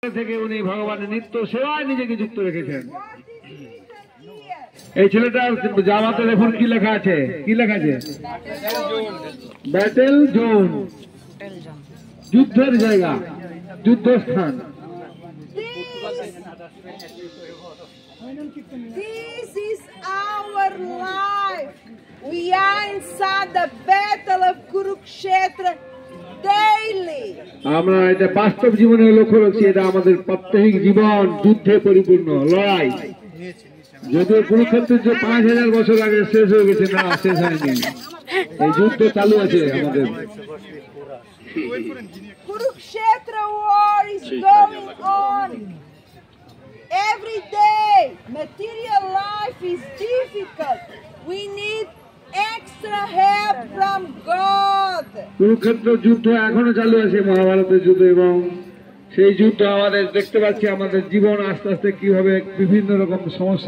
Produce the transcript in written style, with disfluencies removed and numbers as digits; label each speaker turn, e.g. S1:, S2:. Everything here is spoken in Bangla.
S1: থেকে উনি ভগবানের নিত্য সেবায় নিজেকে যুক্ত রেখেছেন। এই ছেলেটার জামাতে দেখুন কি লেখা আছে, কি লেখা আছে? ব্যাটেল জোন, যুদ্ধের জায়গা, যুদ্ধস্থান।
S2: This is our life. We are inside the battle of Kurukshetra daily.
S1: আমরা এটা বাস্তব জীবনে লক্ষ্য রাখছি, এটা আমাদের প্রত্যেক জীবন যুদ্ধে পরিপূর্ণ লড়াই। যদিও কুরুক্ষেত্রের যে 5000 বছর আগে শেষ হয়ে গেছে, না শেষ হয়নি, এই যুদ্ধ চালু আছে আমাদের।
S2: Kurukshetra war is going on. Every day, material life is difficult. We need extra help from God.
S1: Kurukshetra যুদ্ধ এখনো চালু আছে, মহাভারতের যুদ্ধ, এবং সেই যুদ্ধ আমাদের দেখতে পাচ্ছি আমাদের জীবন আস্তে আস্তে কিভাবে বিভিন্ন রকম সমস্যা